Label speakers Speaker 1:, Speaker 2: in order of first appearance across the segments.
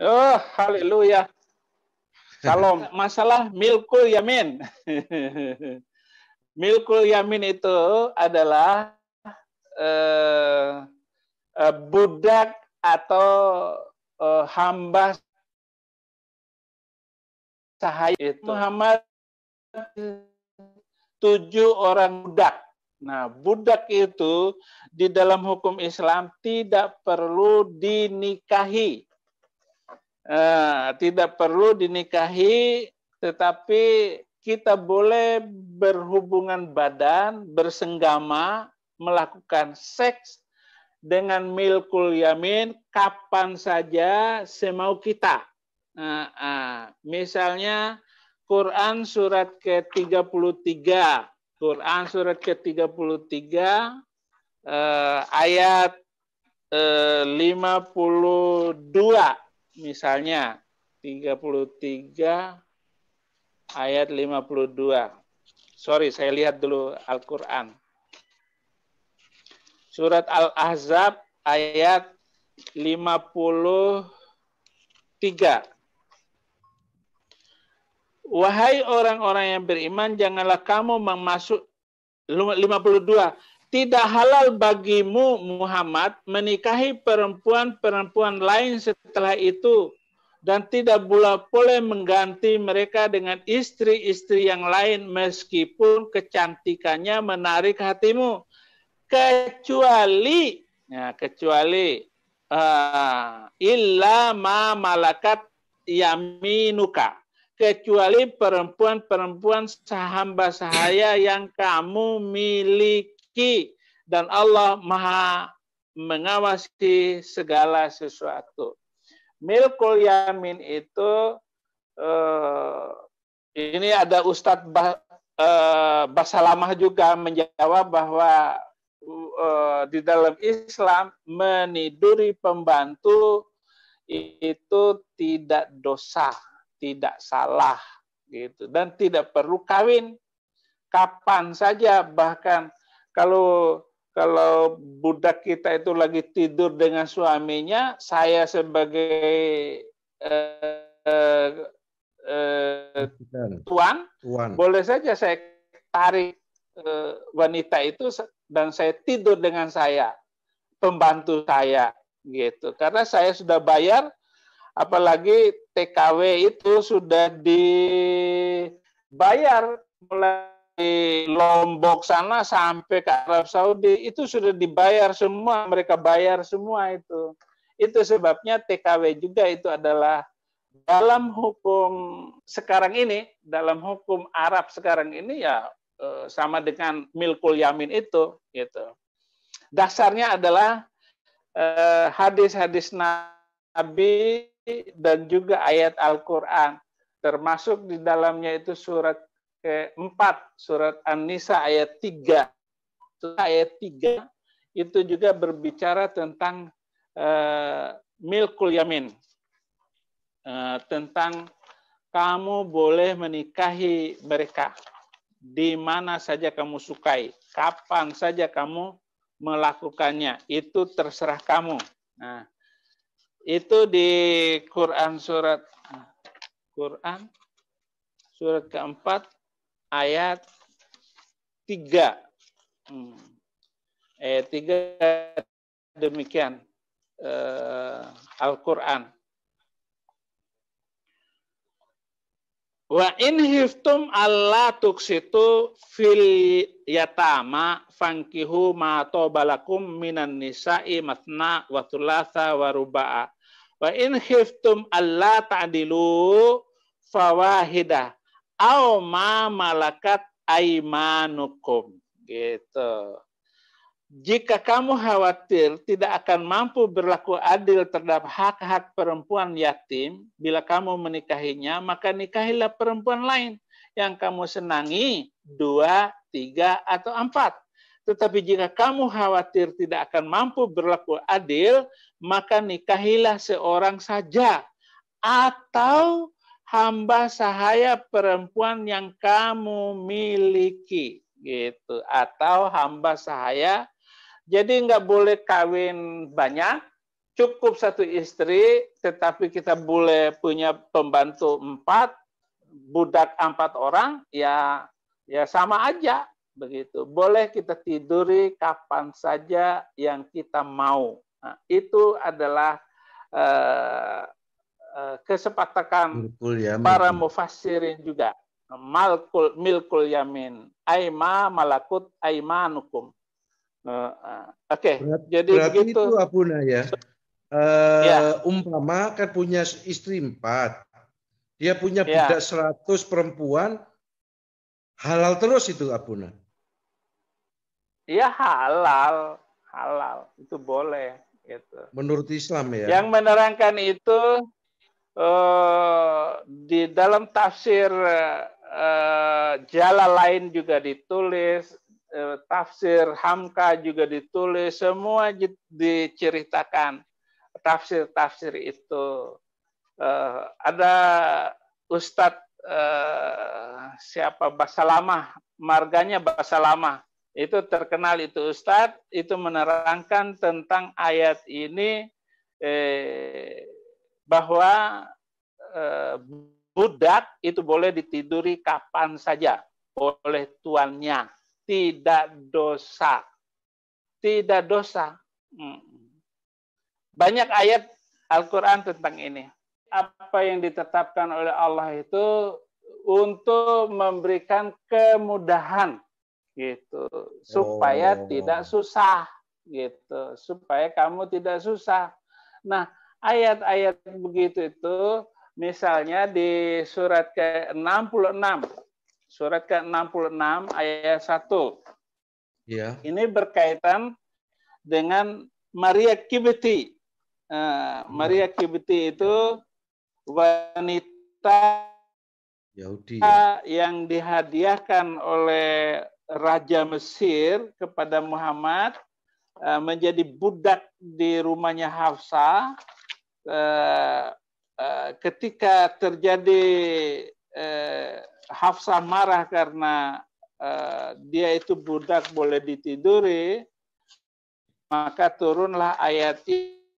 Speaker 1: Oh, haleluya. Kalau masalah milkul yamin. Milkul yamin itu adalah budak atau hamba sahaya itu. Muhammad 7 orang budak. Nah, budak itu di dalam hukum Islam tidak perlu dinikahi. Tidak perlu dinikahi, tetapi kita boleh berhubungan badan, bersenggama, melakukan seks dengan milkul yamin kapan saja semau kita. Misalnya Quran surat ke-33. Quran surat ke-33 ayat 52 misalnya 33 ayat 52. Sorry, saya lihat dulu Al-Qur'an. Surat Al-Ahzab ayat 53. Wahai orang-orang yang beriman, janganlah kamu masuk 52. Tidak halal bagimu Muhammad menikahi perempuan-perempuan lain setelah itu, dan tidak boleh mengganti mereka dengan istri-istri yang lain meskipun kecantikannya menarik hatimu, kecuali illa ma malakat yaminuka, kecuali perempuan-perempuan hamba sahaya yang kamu miliki, dan Allah Maha mengawasi segala sesuatu. Milkul yamin itu ini ada Ustadz Basalamah juga menjawab bahwa di dalam Islam meniduri pembantu itu tidak dosa, tidak salah gitu, dan tidak perlu kawin kapan saja. Bahkan kalau budak kita itu lagi tidur dengan suaminya, saya sebagai tuan boleh saja saya tarik wanita itu dan saya tidur dengan saya, pembantu saya gitu, karena saya sudah bayar. Apalagi TKW itu sudah dibayar mulai Lombok sana sampai ke Arab Saudi, itu sudah dibayar semua, mereka bayar semua itu. Itu sebabnya TKW juga itu adalah dalam hukum sekarang ini, dalam hukum Arab sekarang ini ya sama dengan milkul yamin itu gitu. Dasarnya adalah hadis-hadis Nabi dan juga ayat Al-Quran, termasuk di dalamnya itu surat ke-4, surat An-Nisa ayat 3. Ayat 3 itu juga berbicara tentang milkul yamin, tentang kamu boleh menikahi mereka di mana saja kamu sukai, kapan saja kamu melakukannya, itu terserah kamu. Nah, itu di Quran surat ke-4 ayat 3. Ayat 3 demikian Al-Quran. Wa in hiftum alla tuksitu fil yatama fankihu ma tobalakum minan nisa'i matna wa thulatha wa ruba'a. Wa in hiftum alla ta'dilu fawahidah aw ma malakat aimanukum. Gitu. Jika kamu khawatir tidak akan mampu berlaku adil terhadap hak-hak perempuan yatim, bila kamu menikahinya, maka nikahilah perempuan lain yang kamu senangi, 2, 3, atau 4. Tetapi jika kamu khawatir tidak akan mampu berlaku adil, maka nikahilah seorang saja, atau hamba sahaya perempuan yang kamu miliki, gitu. Atau hamba sahaya. Jadi nggak boleh kawin banyak, cukup satu istri, tetapi kita boleh punya pembantu 4, budak 4 orang, ya sama aja begitu. Boleh kita tiduri kapan saja yang kita mau. Nah, itu adalah kesepakatan para mufassirin juga. Milkul yamin, aima malakut aimanukum. Oke, jadi
Speaker 2: berarti
Speaker 1: begitu.
Speaker 2: Itu Abuna ya. Umpama kan punya istri 4, dia punya budak 100 perempuan, halal terus itu Abuna?
Speaker 1: Iya, halal itu boleh gitu.
Speaker 2: Menurut Islam ya.
Speaker 1: Yang menerangkan itu di dalam tafsir Jalalain juga ditulis, tafsir Hamka juga ditulis, semua diceritakan tafsir itu. Ada Ustadz siapa, Basalamah, marganya Basalamah, itu terkenal itu Ustadz, itu menerangkan tentang ayat ini, bahwa budak itu boleh ditiduri kapan saja oleh tuannya, tidak dosa. Banyak ayat Al-Quran tentang ini. Apa yang ditetapkan oleh Allah itu untuk memberikan kemudahan gitu, supaya tidak susah gitu, supaya kamu tidak susah. Nah, ayat-ayat begitu itu misalnya di surat ke-66. Surat ke-66 ayat 1. Ya. Ini berkaitan dengan Maria Kibti. Maria Kibti itu wanita Yahudi yang dihadiahkan oleh Raja Mesir kepada Muhammad, menjadi budak di rumahnya Hafsah. Ketika terjadi Hafsah marah karena dia itu budak boleh ditiduri, maka turunlah ayat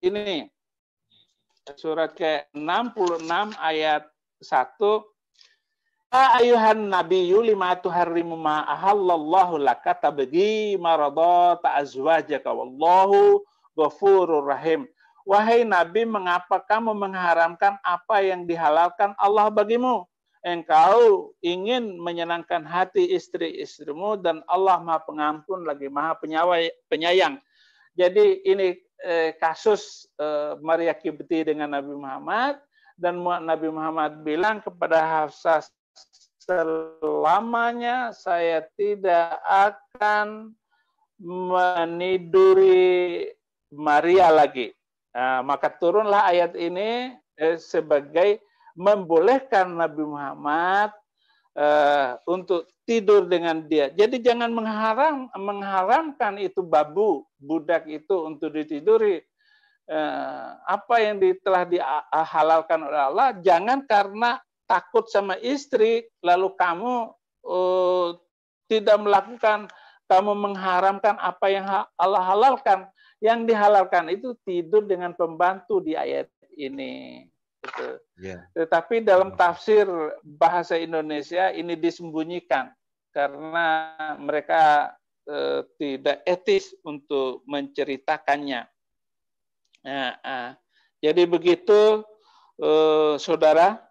Speaker 1: ini. Surat ke-66 ayat 1. Ayuhan nabiyyu lima tuharrimu ma ahallallahu laka tabghi maradata azwajaka wallahu ghafurur rahim. Wahai Nabi, mengapa kamu mengharamkan apa yang dihalalkan Allah bagimu? Engkau ingin menyenangkan hati istri-istrimu, dan Allah Maha Pengampun lagi Maha Penyayang. Jadi ini kasus Maria Kibti dengan Nabi Muhammad, dan Nabi Muhammad bilang kepada Hafsah, selamanya saya tidak akan meniduri Maria lagi. Nah, maka turunlah ayat ini sebagai membolehkan Nabi Muhammad untuk tidur dengan dia. Jadi jangan mengharamkan itu budak itu untuk ditiduri. Apa yang telah dihalalkan oleh Allah, jangan karena takut sama istri lalu kamu tidak melakukan, kamu mengharamkan apa yang Allah halalkan. Yang dihalalkan itu tidur dengan pembantu di ayat ini. Gitu. Yeah. Tetapi dalam tafsir bahasa Indonesia ini disembunyikan karena mereka tidak etis untuk menceritakannya. Jadi begitu, saudara.